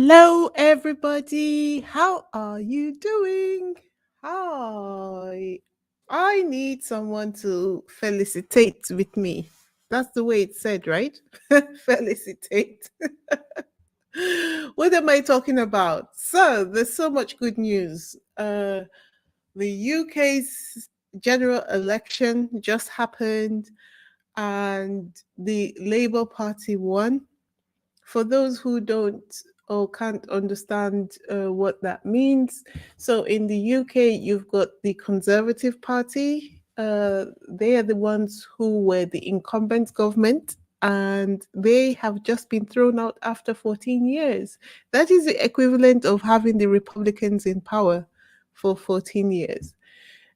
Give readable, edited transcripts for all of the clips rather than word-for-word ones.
Hello, everybody. How are you doing? Hi. I need someone to felicitate with me. That's the way it's said, right? Felicitate. What am I talking about? So, there's so much good news. The UK's general election just happened, and the Labour Party won. For those who don't or can't understand what that means, so in the UK, you've got the Conservative Party. They are the ones who were the incumbent government, and they have just been thrown out after 14 years. That is the equivalent of having the Republicans in power for 14 years.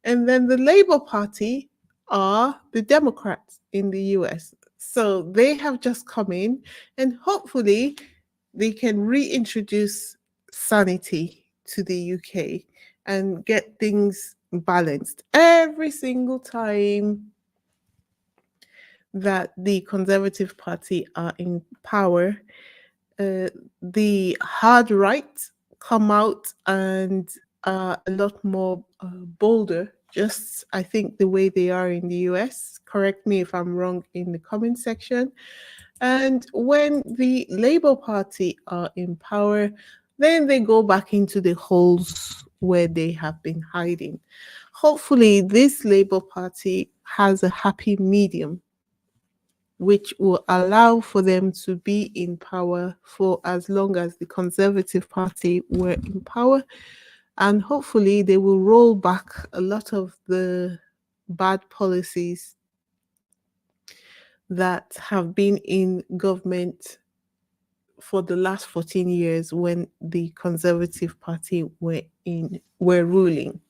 And then the Labour Party are the Democrats in the US. So they have just come in, and hopefully they can reintroduce sanity to the UK and get things balanced. Every single time that the Conservative Party are in power, the hard right come out and are a lot more bolder, just I think the way they are in the US. Correct me if I'm wrong in the comment section. And when the Labour Party are in power, then they go back into the holes where they have been hiding. Hopefully, this Labour Party has a happy medium which will allow for them to be in power for as long as the Conservative Party were in power. And hopefully, they will roll back a lot of the bad policies that have been in government for the last 14 years when the Conservative Party were ruling.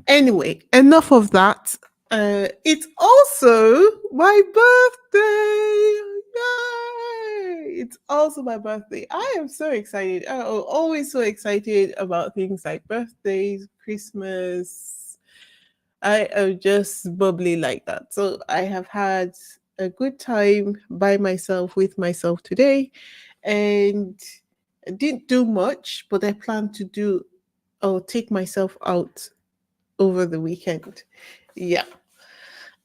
Anyway, enough of that. It's also my birthday. Yay! It's also my birthday. I am so excited. I'm always so excited about things like birthdays, Christmas. I am just bubbly like that. So I have had a good time by myself with myself today, and I didn't do much, but I plan to do or take myself out over the weekend. Yeah.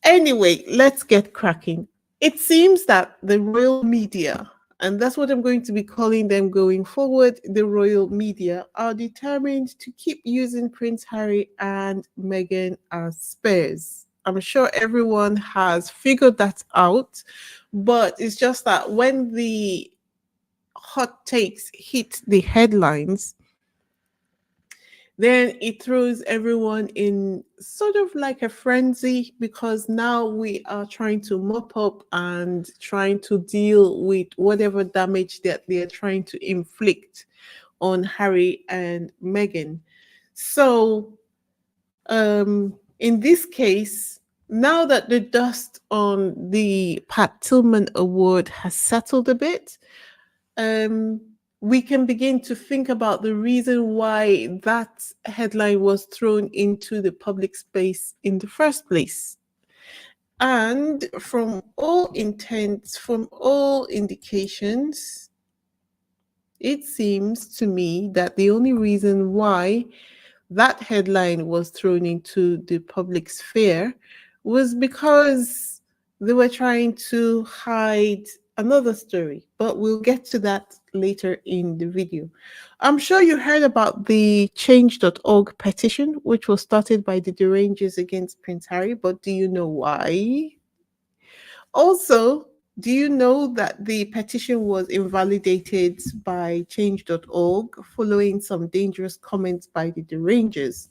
Anyway, let's get cracking. It seems that the royal media, and that's what I'm going to be calling them going forward, the royal media, are determined to keep using Prince Harry and Meghan as spares. I'm sure everyone has figured that out, but it's just that when the hot takes hit the headlines, then it throws everyone in sort of like a frenzy, because now we are trying to mop up and trying to deal with whatever damage that they are trying to inflict on Harry and Meghan. So, in this case, now that the dust on the Pat Tillman Award has settled a bit, um, we can begin to think about the reason why that headline was thrown into the public space in the first place. And from all intents, from all indications, it seems to me that the only reason why that headline was thrown into the public sphere was because they were trying to hide another story, but we'll get to that later in the video. I'm sure you heard about the change.org petition, which was started by the Derangers against Prince Harry, but do you know why? Also, do you know that the petition was invalidated by change.org following some dangerous comments by the Derangers?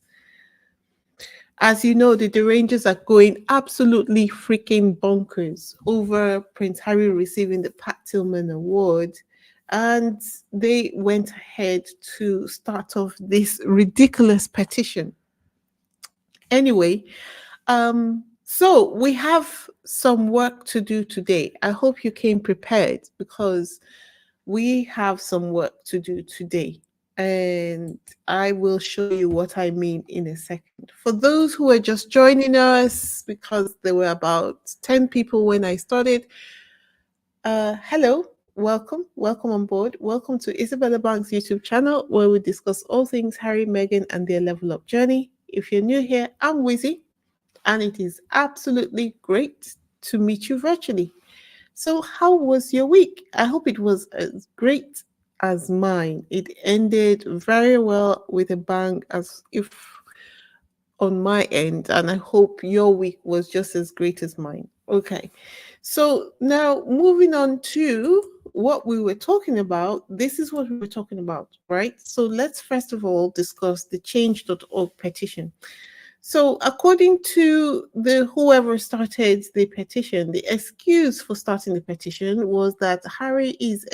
As you know, the Derangers are going absolutely freaking bonkers over Prince Harry receiving the Pat Tillman Award. And they went ahead to start off this ridiculous petition. Anyway, so we have some work to do today. I hope you came prepared, because we have some work to do today. And I will show you what I mean in a second. For those who are just joining us, because there were about 10 people when I started, hello, welcome on board. Welcome to Isabella Bank's YouTube channel where we discuss all things Harry, Meghan, and their level up journey. If you're new here, I'm Wizzy, and it is absolutely great to meet you virtually. So, how was your week? I hope it was as great as mine. It ended very well with a bang, as if on my end, and I hope your week was just as great as mine. Okay, so now moving on to what we were talking about. This is what we were talking about, right? So let's first of all discuss the change.org petition. So, according to the whoever started the petition, the excuse for starting the petition was that Harry is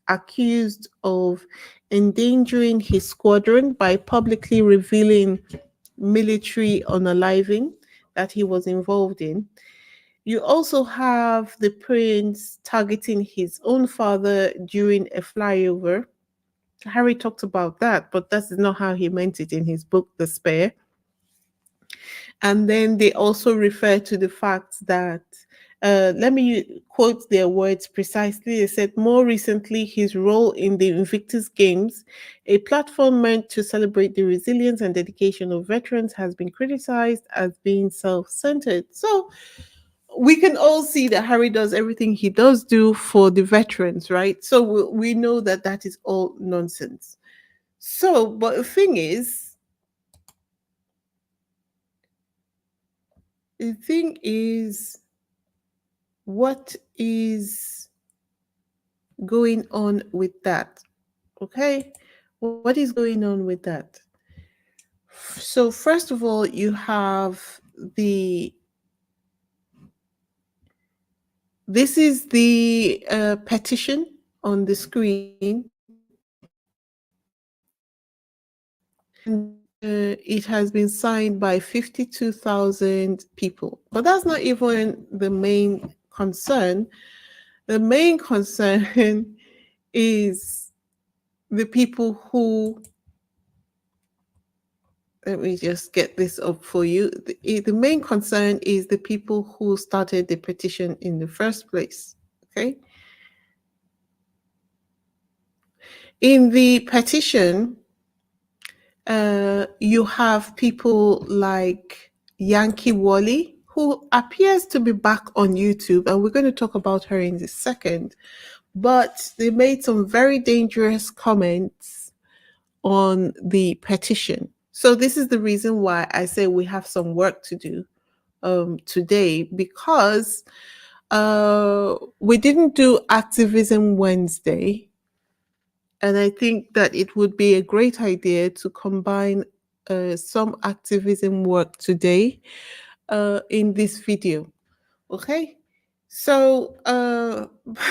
accused of endangering his squadron by publicly revealing military unaliving that he was involved in. You also have the prince targeting his own father during a flyover. Harry talked about that, but that's not how he meant it in his book, The Spare. And then they also refer to the fact that, let me quote their words precisely. They said, more recently, his role in the Invictus Games, a platform meant to celebrate the resilience and dedication of veterans, has been criticized as being self centered. So we can all see that Harry does everything he does do for the veterans, right? So we know that that is all nonsense. So, but the thing is, what is going on with that? Okay, what is going on with that? So, first of all, you have this is the petition on the screen. And it has been signed by 52,000 people. But that's not even the main concern. The main concern is the people who, let me just get this up for you. The main concern is the people who started the petition in the first place. Okay. In the petition, you have people like Yankee Wally, who appears to be back on YouTube, and we're going to talk about her in a second. But they made some very dangerous comments on the petition. So this is the reason why I say we have some work to do today, because we didn't do Activism Wednesday. And I think that it would be a great idea to combine some activism work today in this video. Okay? So,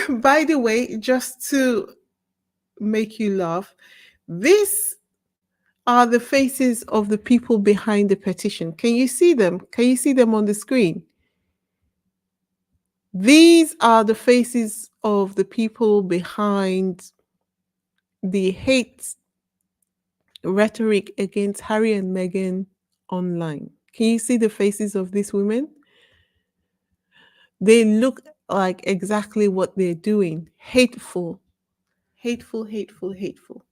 by the way, just to make you laugh, these are the faces of the people behind the petition. Can you see them? Can you see them on the screen? These are the faces of the people behind the hate rhetoric against Harry and Meghan online. Can you see the faces of these women? They look like exactly what they're doing. Hateful, hateful, hateful, hateful.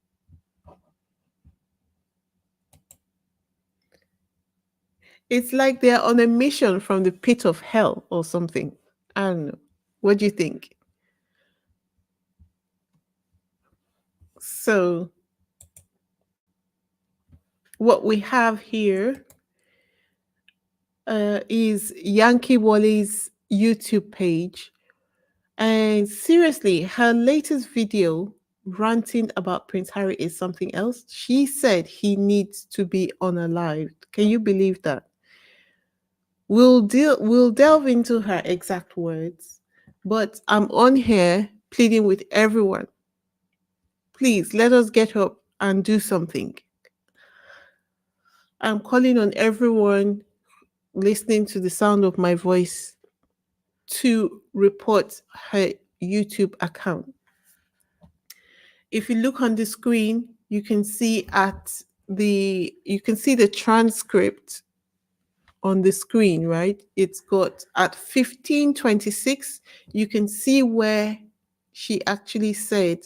It's like they're on a mission from the pit of hell or something. I don't know. What do you think? So, what we have here is Yankee Wally's YouTube page. And seriously, her latest video ranting about Prince Harry is something else. She said he needs to be unalived. Can you believe that? We'll delve into her exact words, but I'm on here pleading with everyone. Please let us get up and do something. I'm calling on everyone listening to the sound of my voice to report her YouTube account. If you look on the screen, you can see the transcript on the screen, right? It's got at 15:26, you can see where she actually said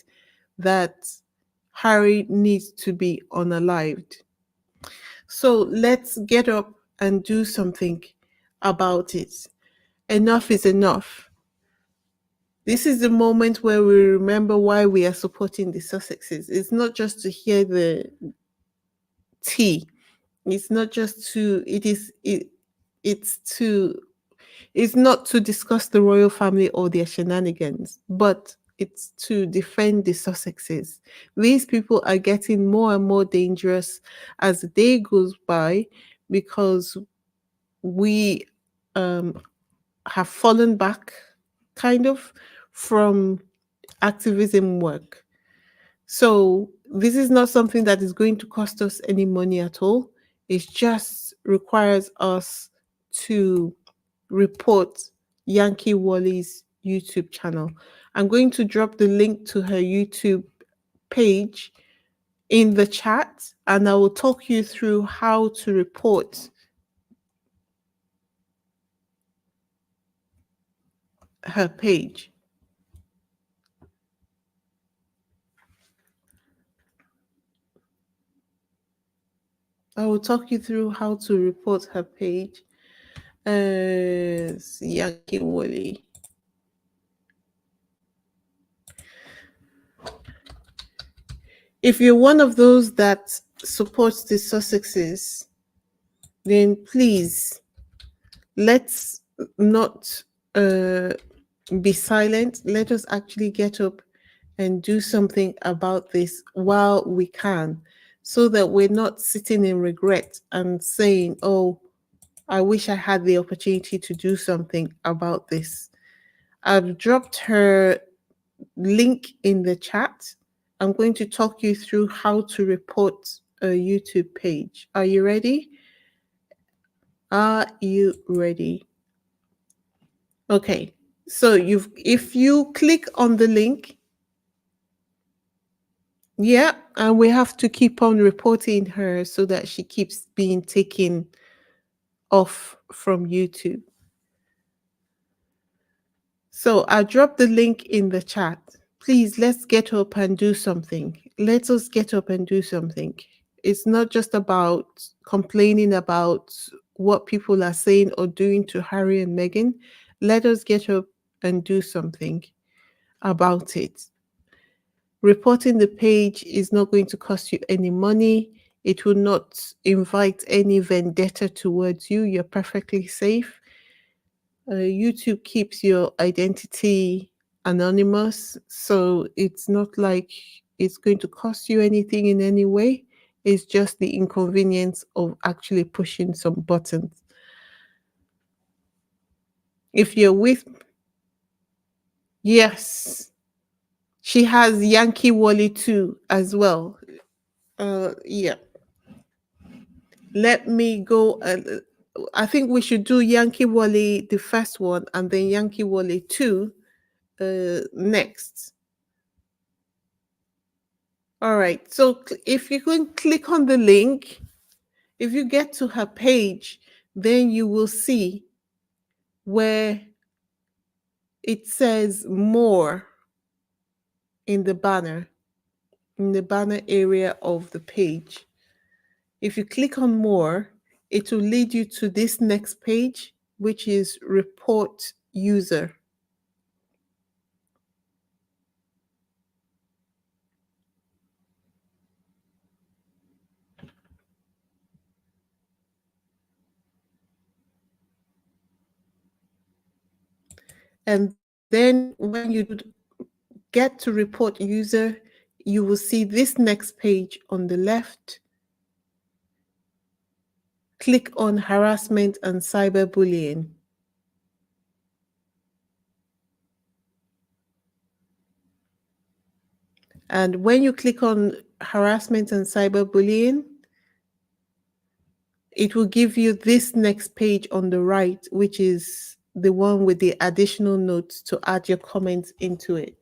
that Harry needs to be unalived. So let's get up and do something about it. Enough is enough. This is the moment where we remember why we are supporting the Sussexes. It's not just to hear the tea. It's not just to, it's to, it's not to discuss the royal family or their shenanigans, but it's to defend the Sussexes. These people are getting more and more dangerous as the day goes by because we have fallen back kind of from activism work. So this is not something that is going to cost us any money at all. It just requires us to report Yankee Wally's YouTube channel. I'm going to drop the link to her YouTube page in the chat, and I will talk you through how to report her page. I will talk you through how to report her page. Yankee Wally. If you're one of those that supports the Sussexes, then please let's not be silent. Let us actually get up and do something about this while we can, so that we're not sitting in regret and saying, oh, I wish I had the opportunity to do something about this. I've dropped her link in the chat. I'm going to talk you through how to report a YouTube page. Are you ready? Are you ready? Okay. So if you click on the link, yeah, and we have to keep on reporting her so that she keeps being taken off from YouTube. So I dropped the link in the chat. Please, let's get up and do something. Let us get up and do something. It's not just about complaining about what people are saying or doing to Harry and Meghan. Let us get up and do something about it. Reporting the page is not going to cost you any money. It will not invite any vendetta towards you. You're perfectly safe. YouTube keeps your identity anonymous, so it's not like it's going to cost you anything in any way. It's just the inconvenience of actually pushing some buttons. If you're with, yes, she has Yankee Wally too as well. Yeah. Let me go. I think we should do Yankee Wally the first one and then Yankee Wally 2 next. All right. So if you can click on the link, if you get to her page, then you will see where it says more in the banner area of the page. If you click on more, it will lead you to this next page, which is report user. And then when you get to report user, you will see this next page on the left. Click on harassment and cyberbullying. And when you click on harassment and cyberbullying, it will give you this next page on the right, which is the one with the additional notes to add your comments into it.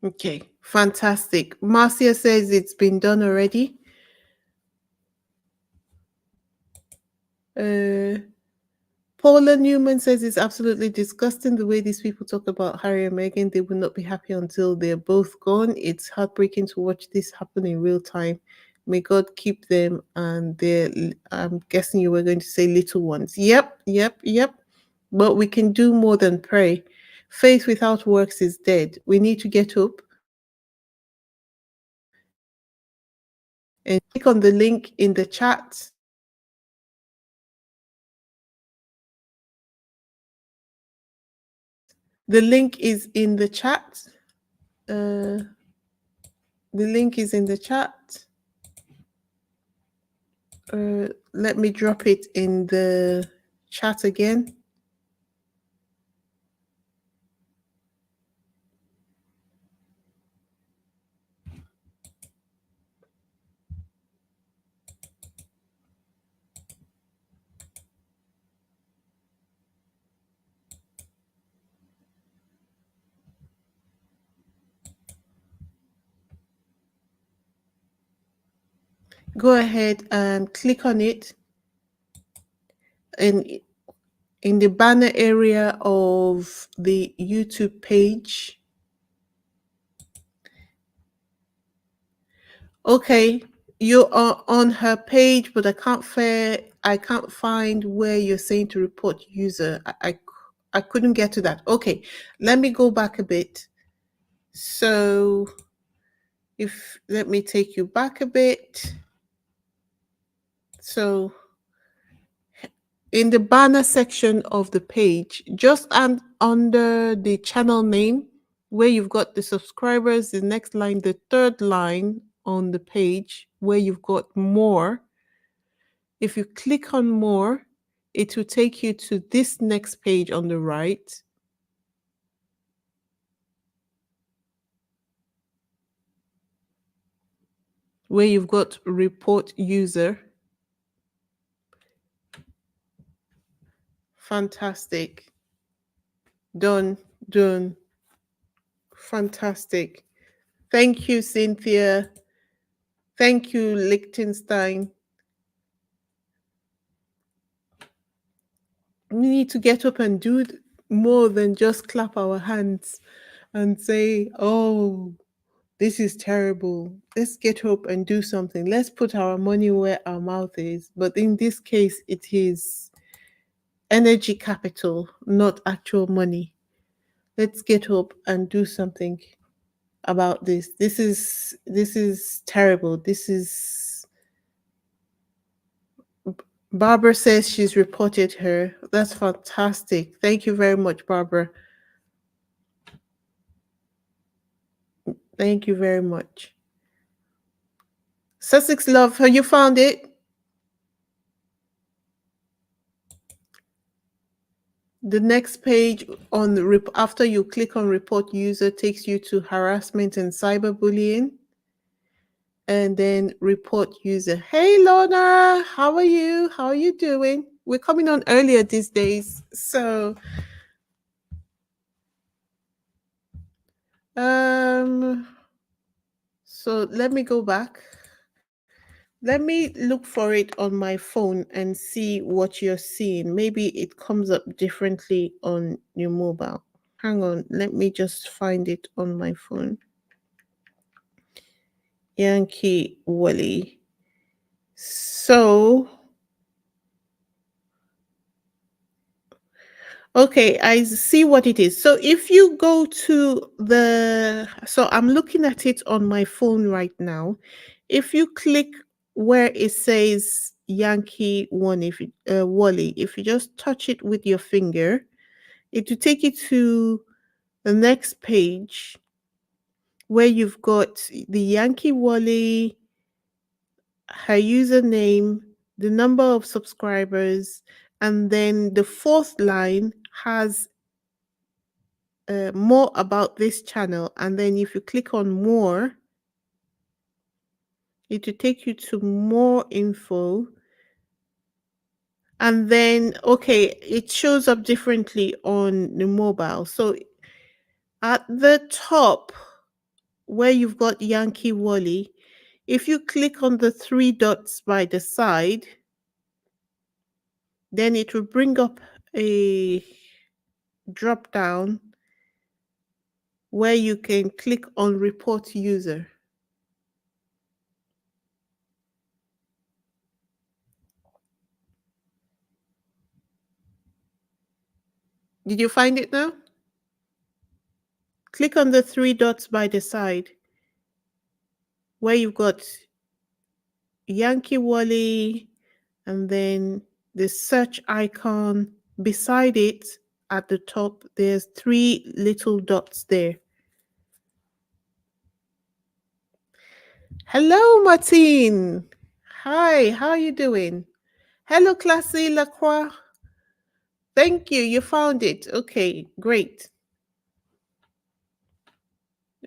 Okay, fantastic. Marcia says it's been done already. Paula Newman says it's absolutely disgusting the way these people talk about Harry and Meghan. They will not be happy until they're both gone. It's heartbreaking to watch this happen in real time. May God keep them and their, I'm guessing you were going to say little ones. Yep. But we can do more than pray. Faith without works is dead. We need to get up and click on the link in the chat. The link is in the chat. The link is in the chat. Let me drop it in the chat again. Go ahead and click on it. And in the banner area of the YouTube page. Okay, you are on her page, but I can't find where you're saying to report user. I couldn't get to that. Okay, let me go back a bit. So let me take you back a bit. So in the banner section of the page, just under the channel name, where you've got the subscribers, the next line, the third line on the page, where you've got more. If you click on more, it will take you to this next page on the right. Where you've got report user. Fantastic. Done. Fantastic. Thank you, Cynthia. Thank you, Liechtenstein. We need to get up and do more than just clap our hands and say, oh, this is terrible. Let's get up and do something. Let's put our money where our mouth is. But in this case, it is energy capital, not actual money. Let's get up and do something about this. This is terrible. This is Barbara says she's reported her. That's fantastic. Thank you very much, Barbara. Thank you very much. Sussex Love, have you found it? The next page on the after you click on report user takes you to harassment and cyberbullying. And then report user. Hey Lorna, how are you? How are you doing? We're coming on earlier these days. So let me go back. Let me look for it on my phone and see what you're seeing. Maybe it comes up differently on your mobile. Hang on, let me just find it on my phone. Yankee Wally. So, okay, I see what it is. So if you go to so I'm looking at it on my phone right now. If you click where it says Yankee One, Wally, if you just touch it with your finger, it will take you to the next page where you've got the Yankee Wally, her username, the number of subscribers, and then the fourth line has more about this channel. And then if you click on more, it will take you to more info. And then, okay, it shows up differently on the mobile. So at the top where you've got Yankee Wally, if you click on the three dots by the side, then it will bring up a drop down where you can click on report user. Did you find it now? Click on the three dots by the side where you've got Yankee Wally and then the search icon. Beside it at the top, there's three little dots there. Hello, Martine. Hi, how are you doing? Hello, Classy Lacroix. Thank you. You found it. Okay, great.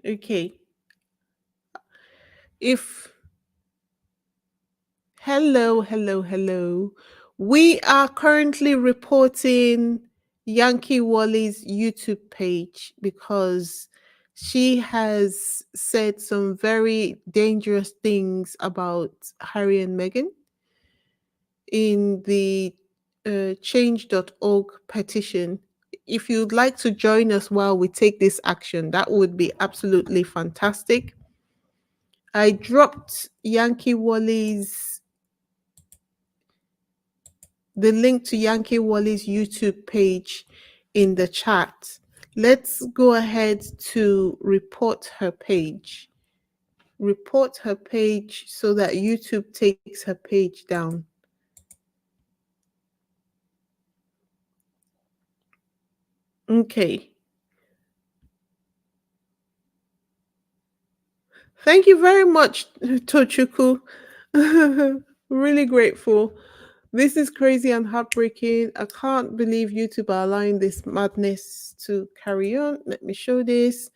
Okay. Hello. We are currently reporting Yankee Wally's YouTube page because she has said some very dangerous things about Harry and Meghan in the change.org petition. If you'd like to join us while we take this action, that would be absolutely fantastic. I dropped Yankee Wally's the link to Yankee Wally's YouTube page in the chat. Let's go ahead to report her page. Report her page so that YouTube takes her page down. Okay. Thank you very much, Tochuku. Really grateful. This is crazy and heartbreaking. I can't believe YouTube are allowing this madness to carry on. Let me show this.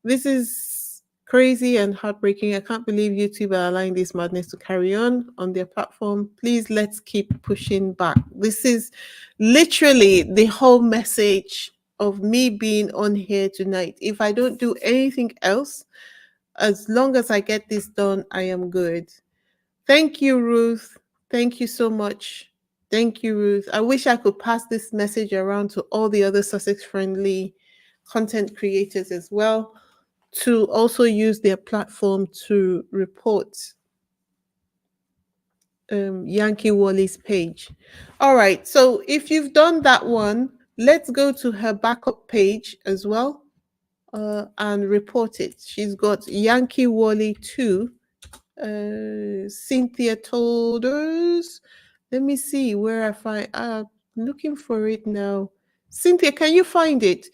This is crazy and heartbreaking. I can't believe YouTube are allowing this madness to carry on their platform. Please, let's keep pushing back. This is literally the whole message of me being on here tonight. If I don't do anything else, as long as I get this done, I am good. Thank you, Ruth. Thank you so much. Thank you, Ruth. I wish I could pass this message around to all the other Sussex-friendly content creators as well to also use their platform to report Yankee Wally's page. All right, so if you've done that one, let's go to her backup page as well and report it. She's got Yankee Wally 2. Cynthia told us. Let me see where I find. I'm looking for it now. Cynthia, can you find it?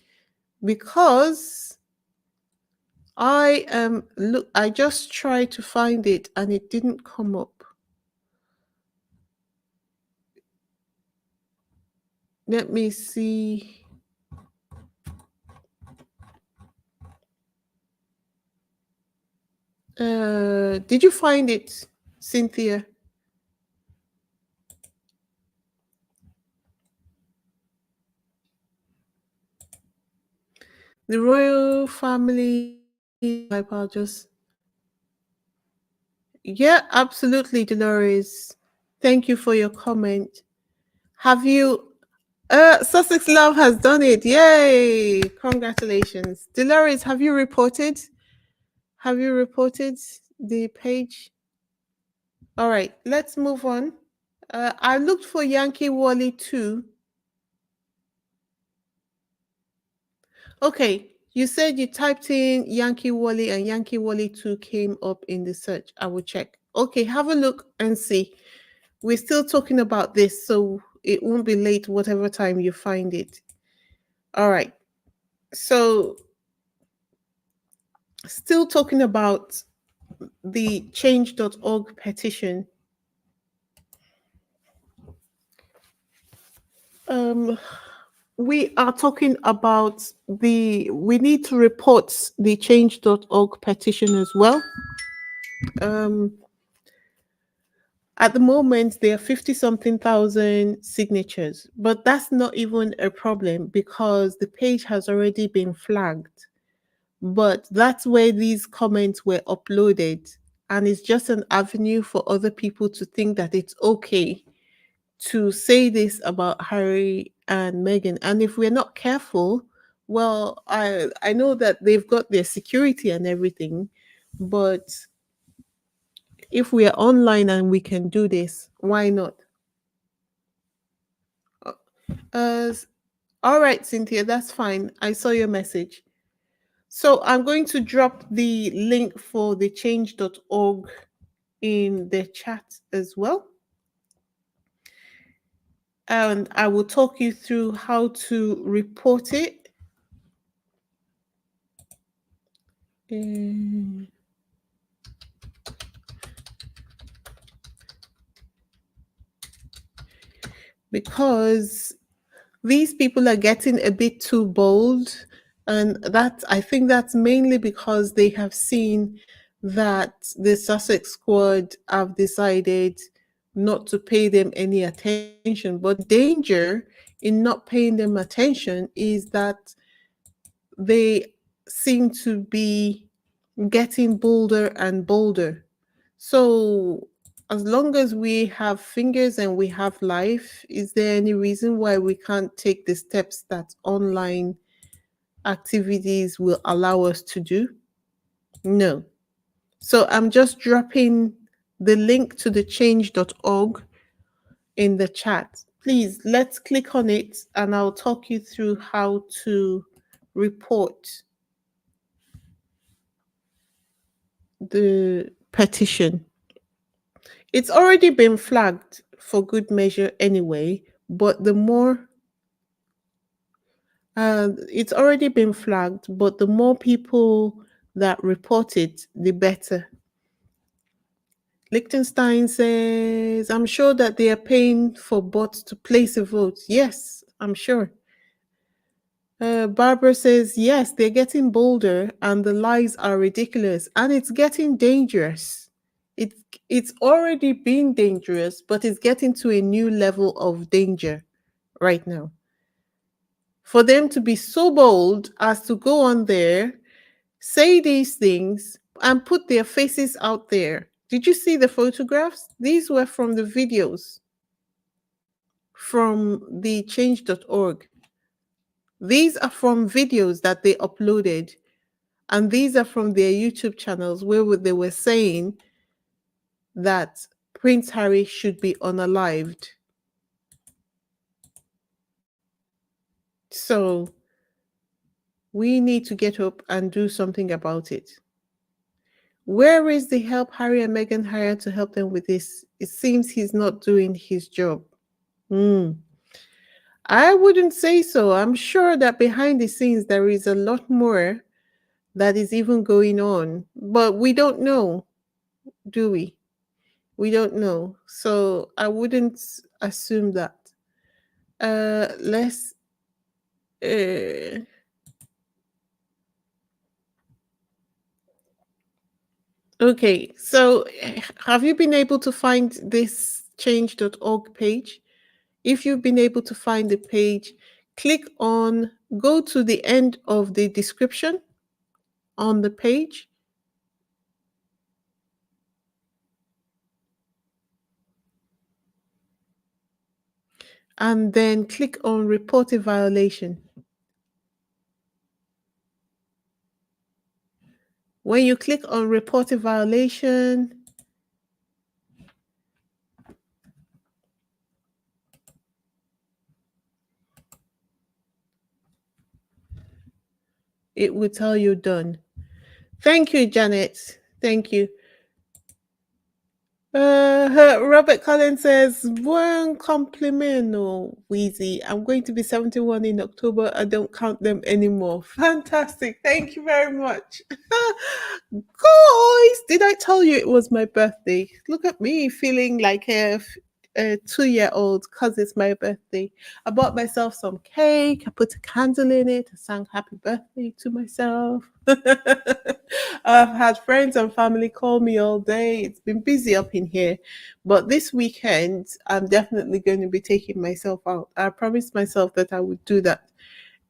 Because I just tried to find it and it didn't come up. Let me see. Did you find it, Cynthia? The royal family. I'll just. Yeah, absolutely, Dolores. Thank you for your comment. Have you? Sussex Love has done it. Yay! Congratulations, Dolores. Have you reported? Have you reported the page? All right, let's move on. I looked for Yankee Wally 2. Okay, you said you typed in Yankee Wally and Yankee Wally 2 came up in the search. I will check. Okay, have a look and see. We're still talking about this, so it won't be late whatever time you find it. All right. So still talking about the change.org petition. We are talking about we need to report the change.org petition as well. At the moment, there are 50 something thousand signatures, but that's not even a problem because the page has already been flagged. But that's where these comments were uploaded. And it's just an avenue for other people to think that it's okay to say this about Harry and Meghan. And if we're not careful, well, I know that they've got their security and everything, but if we are online and we can do this, why not? Uh, all right, Cynthia, that's fine. I saw your message. So I'm going to drop the link for the change.org in the chat as well. And I will talk you through how to report it. Because these people are getting a bit too bold, and I think that's mainly because they have seen that the Sussex squad have decided not to pay them any attention. But danger in not paying them attention is that they seem to be getting bolder and bolder. So, as long as we have fingers and we have life, is there any reason why we can't take the steps that online activities will allow us to do? No. So, I'm just dropping the link to the change.org in the chat. Please, let's click on it and I'll talk you through how to report the petition. It's already been flagged for good measure anyway, but the more it's already been flagged, but the more people that report it, the better. Liechtenstein says, I'm sure that they are paying for bots to place a vote. Yes, I'm sure. Barbara says, yes, they're getting bolder and the lies are ridiculous and it's getting dangerous. It's already been dangerous, but it's getting to a new level of danger right now. For them to be so bold as to go on there, say these things, and put their faces out there. Did you see the photographs? These were from the videos from the change.org. These are from videos that they uploaded, and these are from their YouTube channels where they were saying that Prince Harry should be unalived. So we need to get up and do something about it. Where is the help Harry and Meghan hired to help them with this? It seems he's not doing his job. I wouldn't say so. I'm sure that behind the scenes there is a lot more that is even going on, but we don't know, do we? We don't know. So I wouldn't assume that. Let's okay, so have you been able to find this change.org page? If you've been able to find the page, go to the end of the description on the page. And then click on report a violation. When you click on report a violation, it will tell you done. Thank you, Janet. Thank you. Robert Collins says, "Buen complimento, Wheezy. I'm going to be 71 in October. I don't count them anymore." Fantastic. Thank you very much. Guys, did I tell you it was my birthday? Look at me feeling like a 2-year-old because it's my birthday. I bought myself some cake. I put a candle in it. I sang happy birthday to myself. I've had friends and family call me all day. It's been busy up in here. But this weekend, I'm definitely going to be taking myself out. I promised myself that I would do that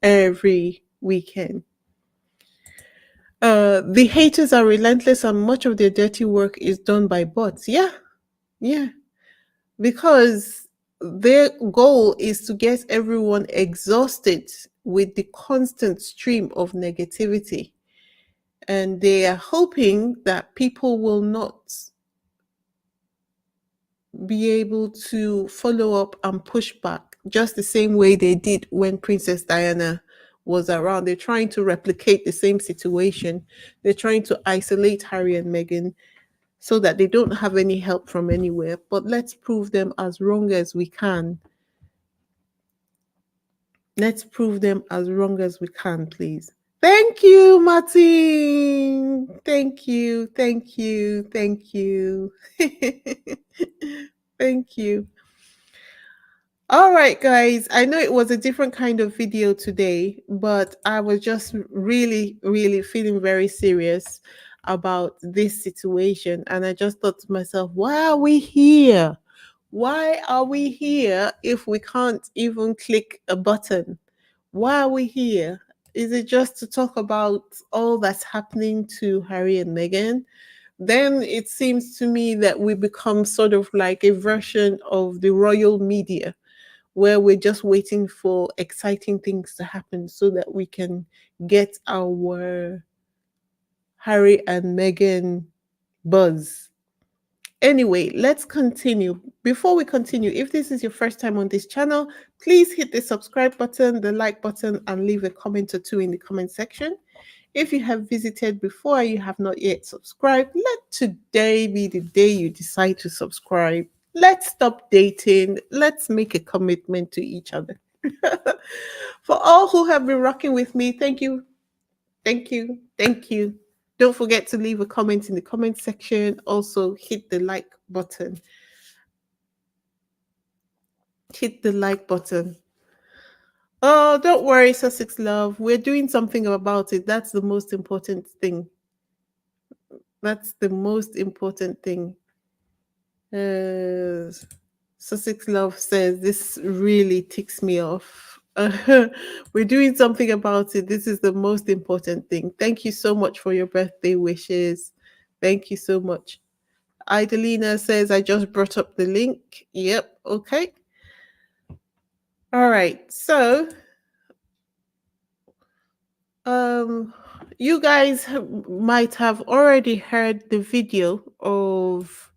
every weekend. The haters are relentless and much of their dirty work is done by bots. Yeah, yeah. Because their goal is to get everyone exhausted with the constant stream of negativity. And they are hoping that people will not be able to follow up and push back just the same way they did when Princess Diana was around. They're trying to replicate the same situation. They're trying to isolate Harry and Meghan so that they don't have any help from anywhere. But let's prove them as wrong as we can. Let's prove them as wrong as we can, please. Thank you, Martin. Thank you. Thank you. Thank you. Thank you. All right, guys. I know it was a different kind of video today, but I was just really, really feeling very serious about this situation. And I just thought to myself, why are we here? Why are we here if we can't even click a button? Why are we here? Is it just to talk about all that's happening to Harry and Meghan? Then it seems to me that we become sort of like a version of the royal media where we're just waiting for exciting things to happen so that we can get our Harry and Meghan buzz. Anyway, let's continue. Before we continue, if this is your first time on this channel, please hit the subscribe button, the like button, and leave a comment or two in the comment section. If you have visited before and you have not yet subscribed, let today be the day you decide to subscribe. Let's stop dating. Let's make a commitment to each other. For all who have been rocking with me, thank you. Thank you. Thank you. Don't forget to leave a comment in the comment section. Also, hit the like button. Hit the like button. Oh, don't worry, Sussex love. We're doing something about it. That's the most important thing. That's the most important thing. Sussex love says this really ticks me off. We're doing something about it. This is the most important thing. Thank you so much for your birthday wishes. Thank you so much. Idalina says, I just brought up the link. Yep. Okay. All right. So, you guys might have already heard the video of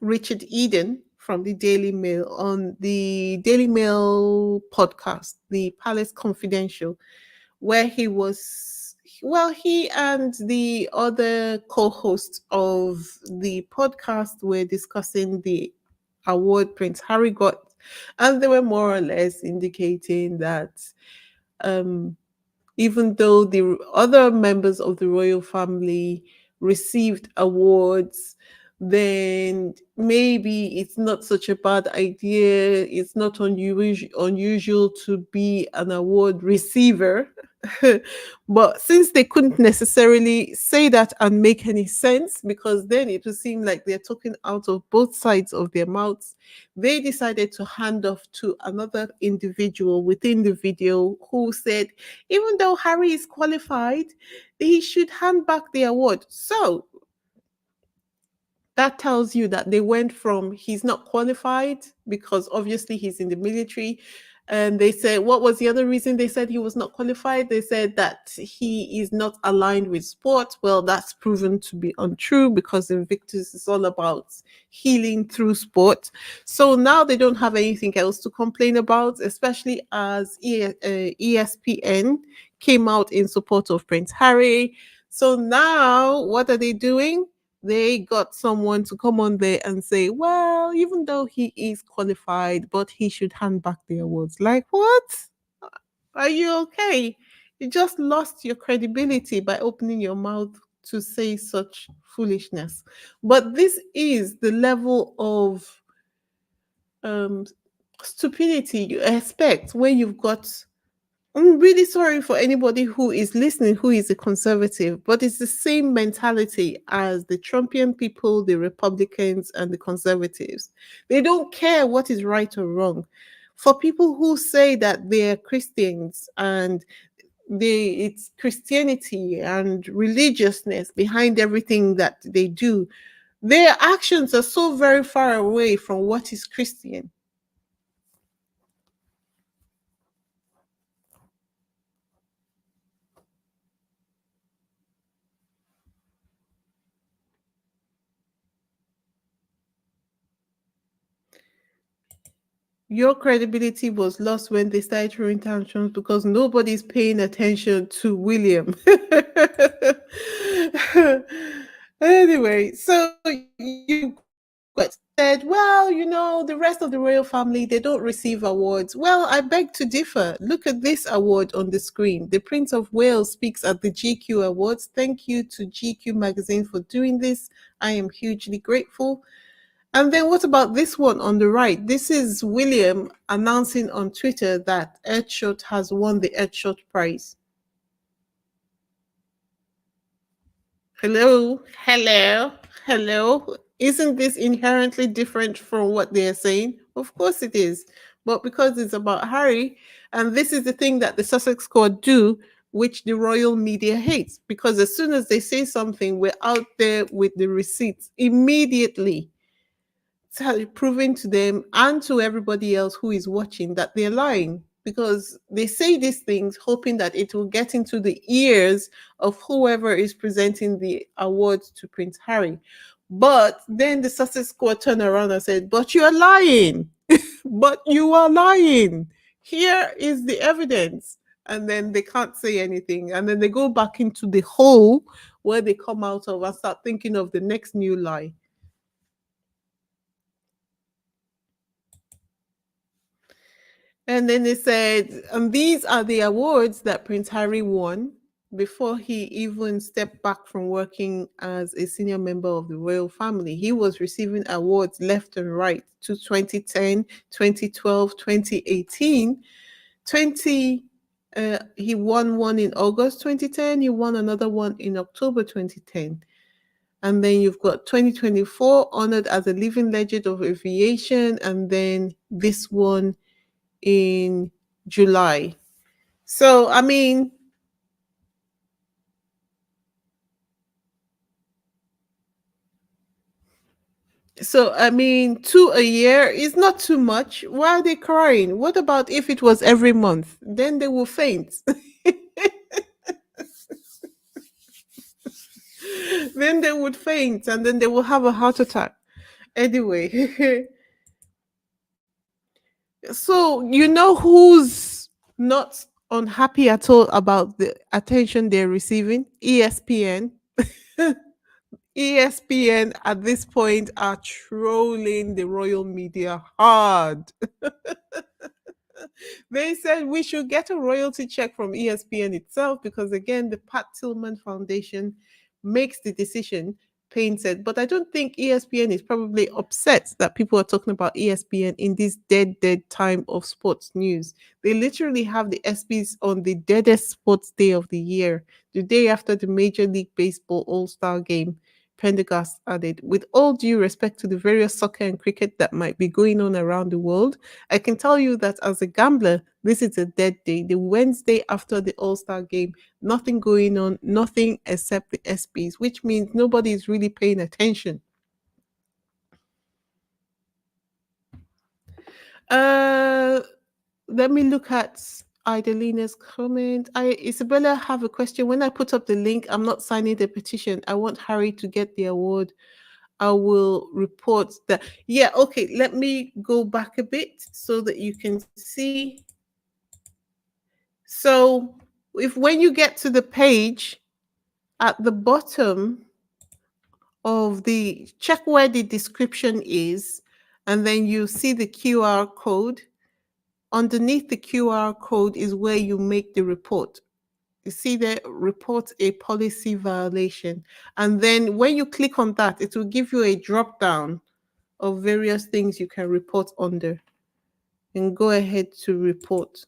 Richard Eden from the Daily Mail on the Daily Mail podcast, the Palace Confidential, where he was, well, he and the other co-hosts of the podcast were discussing the award Prince Harry got, and they were more or less indicating that even though the other members of the royal family received awards, then maybe it's not such a bad idea. It's not unusual to be an award receiver. But since they couldn't necessarily say that and make any sense, because then it would seem like they're talking out of both sides of their mouths, they decided to hand off to another individual within the video who said, even though Harry is qualified, he should hand back the award. So that tells you that they went from he's not qualified because obviously he's in the military. And they said, what was the other reason they said he was not qualified? They said that he is not aligned with sport. Well, that's proven to be untrue because Invictus is all about healing through sport. So now they don't have anything else to complain about, especially as ESPN came out in support of Prince Harry. So now what are they doing? They got someone to come on there and say, well, even though he is qualified, but he should hand back the awards. Like, what? Are you okay? You just lost your credibility by opening your mouth to say such foolishness. But this is the level of stupidity you expect when you've got. I'm really sorry for anybody who is listening who is a conservative, but it's the same mentality as the Trumpian people, the Republicans, and the conservatives. They don't care what is right or wrong. For people who say that they're Christians and it's Christianity and religiousness behind everything that they do. Their actions are so very far away from what is Christian. Your credibility was lost when they started throwing tantrums because nobody's paying attention to William. Anyway, so you said, well, the rest of the royal family, they don't receive awards. Well, I beg to differ. Look at this award on the screen. The Prince of Wales speaks at the GQ Awards. Thank you to GQ magazine for doing this. I am hugely grateful. And then what about this one on the right? This is William announcing on Twitter that Earthshot has won the Earthshot Prize. Hello, hello, hello. Isn't this inherently different from what they're saying? Of course it is. But because it's about Harry, and this is the thing that the Sussex Court do, which the royal media hates, because as soon as they say something, we're out there with the receipts immediately, proving to them and to everybody else who is watching that they're lying, because they say these things hoping that it will get into the ears of whoever is presenting the awards to Prince Harry. But then the Sussex Court turned around and said, but you are lying. But you are lying. Here is the evidence. And then they can't say anything. And then they go back into the hole where they come out of and start thinking of the next new lie. And then they said, and these are the awards that Prince Harry won before he even stepped back from working as a senior member of the royal family. He was receiving awards left and right to 2010, 2012, 2018, 20. He won one in August 2010. He won another one in October 2010. And then you've got 2024, honored as a living legend of aviation. And then this one in July. So, I mean, two a year is not too much. Why are they crying? What about if it was every month? Then they will faint. Then they would faint and then they will have a heart attack. Anyway, so who's not unhappy at all about the attention they're receiving? ESPN. ESPN at this point are trolling the royal media hard. They said we should get a royalty check from ESPN itself because, again, the Pat Tillman Foundation makes the decision. Payne said, but I don't think ESPN is probably upset that people are talking about ESPN in this dead time of sports news. They literally have the ESPYs on the deadest sports day of the year, the day after the Major League Baseball All-Star game. Pendergast added, with all due respect to the various soccer and cricket that might be going on around the world, I can tell you that as a gambler, this is a dead day. The Wednesday after the All-Star game, nothing going on, nothing except the ESPYs, which means nobody is really paying attention. Let me look at Idelina's comment. Isabella, have a question. When I put up the link, I'm not signing the petition. I want Harry to get the award. I will report that. Yeah, okay. Let me go back a bit so that you can see. So when you get to the page at the bottom of check where the description is, and then you see the QR code. Underneath the QR code is where you make the report. You see there, report a policy violation. And then when you click on that, it will give you a drop down of various things you can report under. And go ahead to report.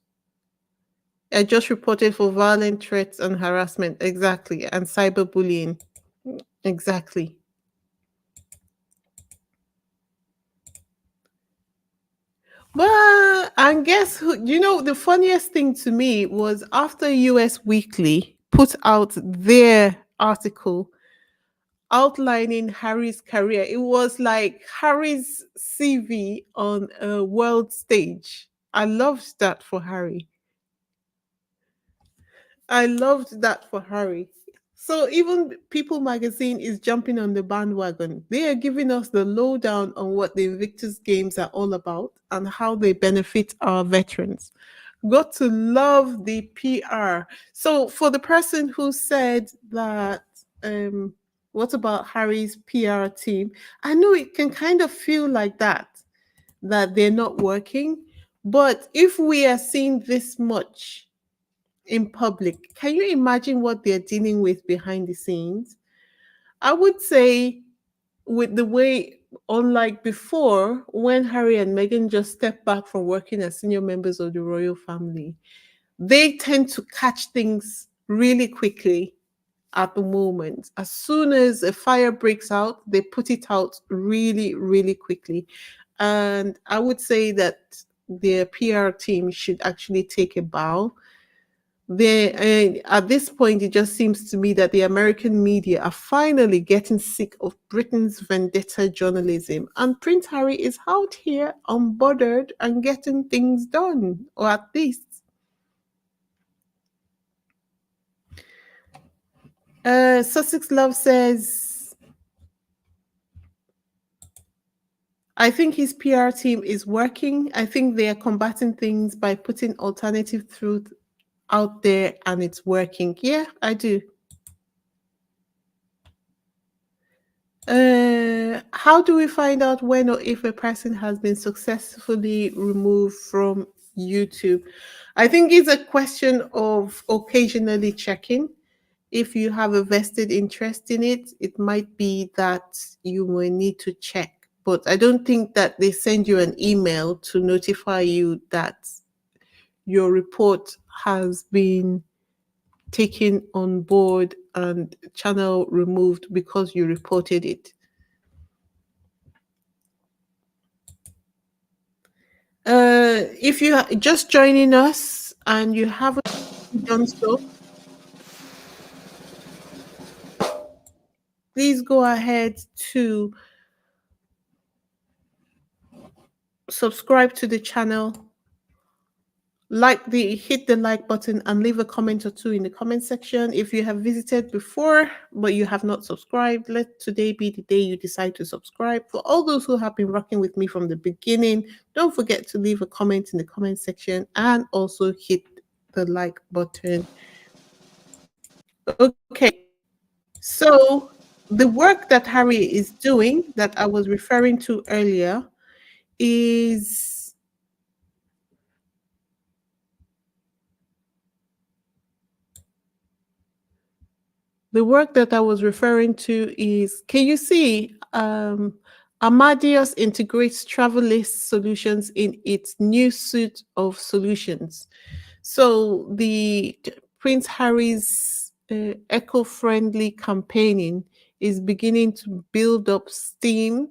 I just reported for violent threats and harassment. Exactly. And cyberbullying. Exactly. But and guess who? You know, the funniest thing to me was after US Weekly put out their article outlining Harry's career. It was like Harry's CV on a world stage. I loved that for Harry. I loved that for Harry. So even People Magazine is jumping on the bandwagon. They are giving us the lowdown on what the Invictus Games are all about and how they benefit our veterans. Got to love the PR. So for the person who said that, um, what about Harry's PR team? I know it can kind of feel like that they're not working. But if we are seeing this much in public, can you imagine what they're dealing with behind the scenes? I would say, with the way, unlike before, when Harry and Meghan just stepped back from working as senior members of the royal family, they tend to catch things really quickly at the moment. As soon as a fire breaks out, they put it out really, really quickly. And I would say that their PR team should actually take a bow. At this point, it just seems to me that the American media are finally getting sick of Britain's vendetta journalism, and Prince Harry is out here unbothered and getting things done, or at least. Sussex Love says, I think his PR team is working. I think they are combating things by putting alternative truth out there and it's working. Yeah, I do. How do we find out when or if a person has been successfully removed from YouTube? I think it's a question of occasionally checking. If you have a vested interest in it, it might be that you may need to check. But I don't think that they send you an email to notify you that your report has been taken on board and channel removed because you reported it. If you are just joining us and you haven't done so, please go ahead to subscribe to the channel, hit the like button and leave a comment or two in the comment section. If you have visited before but you have not subscribed, let today be the day you decide to subscribe. For all those who have been rocking with me from the beginning, don't forget to leave a comment in the comment section and also hit the like button. Okay, so the work that Harry is doing that I was referring to earlier is the work that I was referring to is, can you see, Amadeus integrates travel list solutions in its new suite of solutions. So the Prince Harry's eco-friendly campaigning is beginning to build up steam,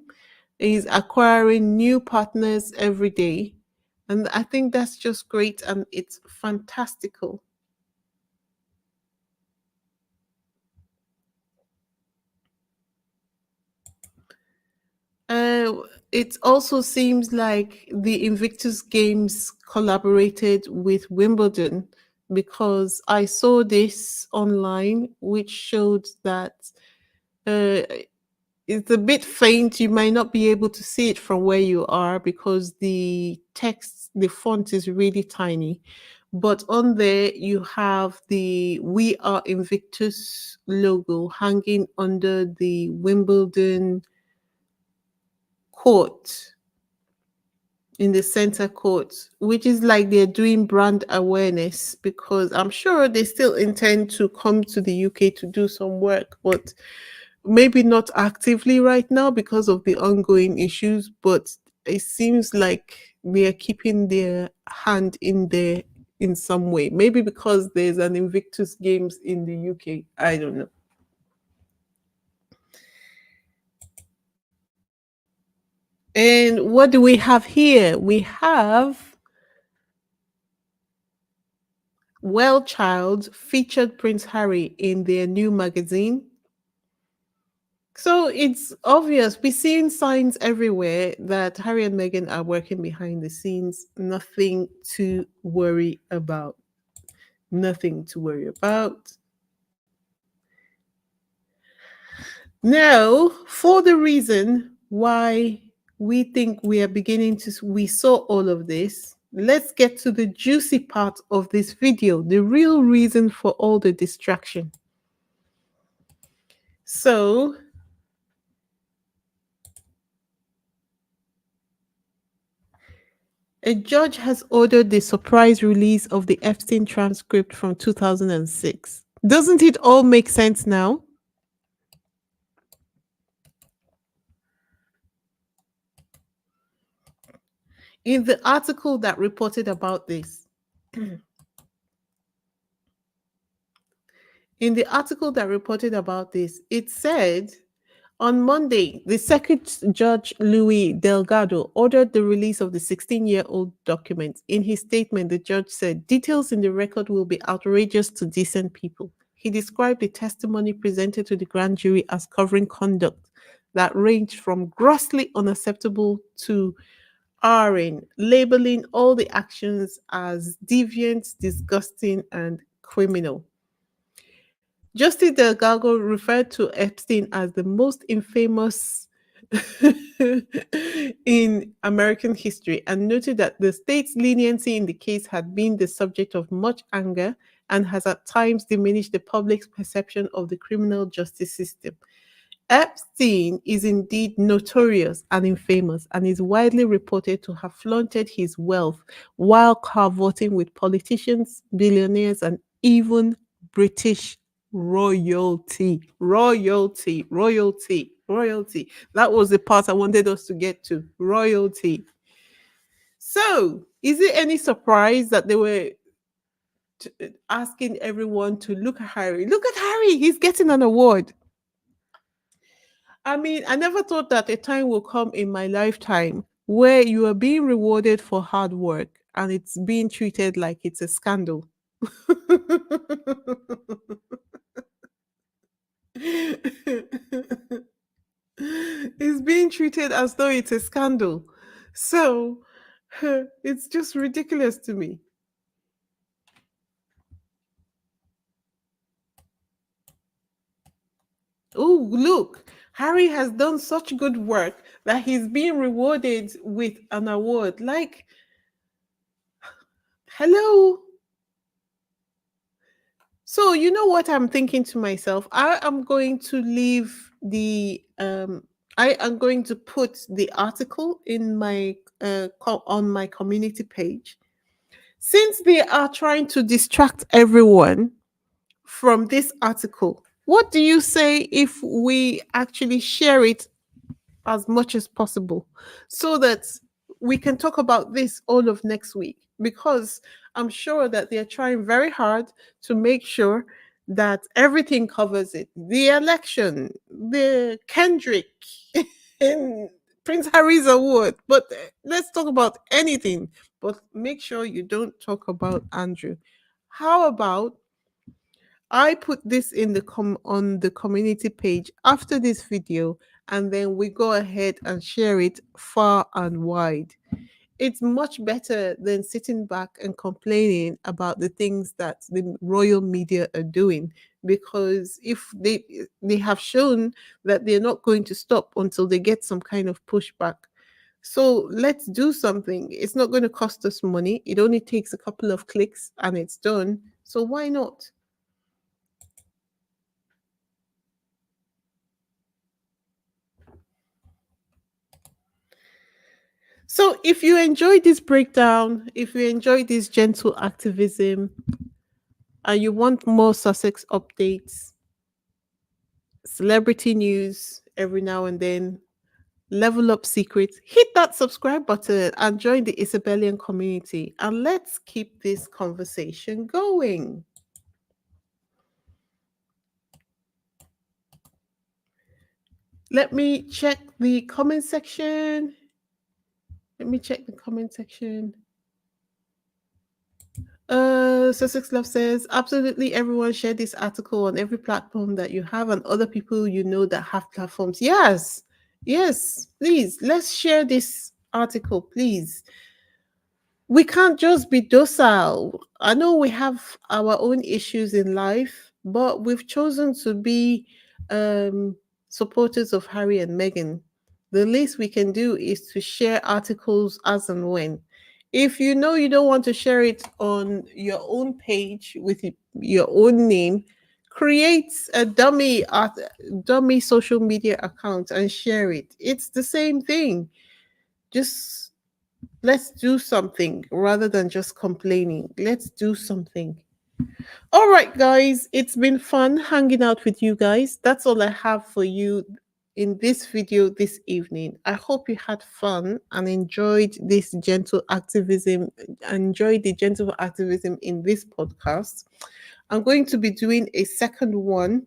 is acquiring new partners every day. And I think that's just great and it's fantastical. Uh, it also seems like the Invictus Games collaborated with Wimbledon because I saw this online, which showed that uh, it's a bit faint. You might not be able to see it from where you are because the text, the font is really tiny. But on there, you have the We Are Invictus logo hanging under the Wimbledon court, in the center court, which is like they're doing brand awareness because I'm sure they still intend to come to the UK to do some work, but maybe not actively right now because of the ongoing issues. But it seems like they are keeping their hand in there in some way. Maybe because there's an Invictus Games in the UK. I don't know. And what do we have here? We have Well Child featured Prince Harry in their new magazine. So it's obvious. We're seeing signs everywhere that Harry and Meghan are working behind the scenes. Nothing to worry about. Nothing to worry about. Now, for the reason why we think we are beginning to, we saw all of this, let's get to the juicy part of this video, the real reason for all the distraction. So, a judge has ordered the surprise release of the Epstein transcript from 2006. Doesn't it all make sense now? In the article that reported about this, it said on Monday, the Circuit Judge Louis Delgado ordered the release of the 16-year-old document. In his statement, the judge said details in the record will be outrageous to decent people. He described the testimony presented to the grand jury as covering conduct that ranged from grossly unacceptable to RN, labeling all the actions as deviant, disgusting, and criminal. Justice Delgado referred to Epstein as the most infamous in American history and noted that the state's leniency in the case had been the subject of much anger and has at times diminished the public's perception of the criminal justice system. Epstein is indeed notorious and infamous and is widely reported to have flaunted his wealth while cavorting with politicians, billionaires, and even British royalty. Royalty, royalty, royalty. That was the part I wanted us to get to. Royalty. So, is it any surprise that they were asking everyone to look at Harry? Look at Harry, he's getting an award. I mean, I never thought that a time will come in my lifetime where you are being rewarded for hard work and it's being treated like it's a scandal. It's being treated as though it's a scandal. So it's just ridiculous to me. Oh, look, Harry has done such good work that he's being rewarded with an award. Like, hello. So you know what I'm thinking to myself? I am going to leave the I am going to put the article in my on my community page. Since they are trying to distract everyone from this article, what do you say if we actually share it as much as possible so that we can talk about this all of next week? Because I'm sure that they're trying very hard to make sure that everything covers it. The election, the Kendrick, and Prince Harry's award. But let's talk about anything, but make sure you don't talk about Andrew. How about I put this in the on the community page after this video, and then we go ahead and share it far and wide. It's much better than sitting back and complaining about the things that the royal media are doing, because if they have shown that they're not going to stop until they get some kind of pushback. So let's do something. It's not going to cost us money. It only takes a couple of clicks and it's done. So why not? So, if you enjoyed this breakdown, if you enjoyed this gentle activism, and you want more Sussex updates, celebrity news every now and then, level up secrets, hit that subscribe button and join the Isabellian community. And let's keep this conversation going. Let me check the comment section. Let me check the comment section. Sussex Love says, absolutely everyone share this article on every platform that you have and other people you know that have platforms. Yes, yes, please, let's share this article, please. We can't just be docile. I know we have our own issues in life, but we've chosen to be um, supporters of Harry and Meghan. The least we can do is to share articles as and when. If you know you don't want to share it on your own page with your own name, create a dummy social media account and share it. It's the same thing. Just let's do something rather than just complaining. Let's do something. All right, guys, it's been fun hanging out with you guys. That's all I have for you in this video this evening. I hope you had fun and enjoyed this gentle activism, enjoyed the gentle activism in this podcast. I'm going to be doing a second one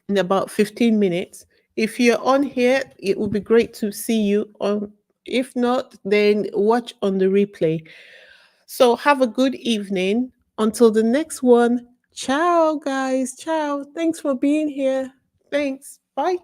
in about 15 minutes. If you're on here, it would be great to see you on. If not, then watch on the replay. So have a good evening. Until the next one. Ciao, guys. Ciao. Thanks for being here. Thanks. Bye.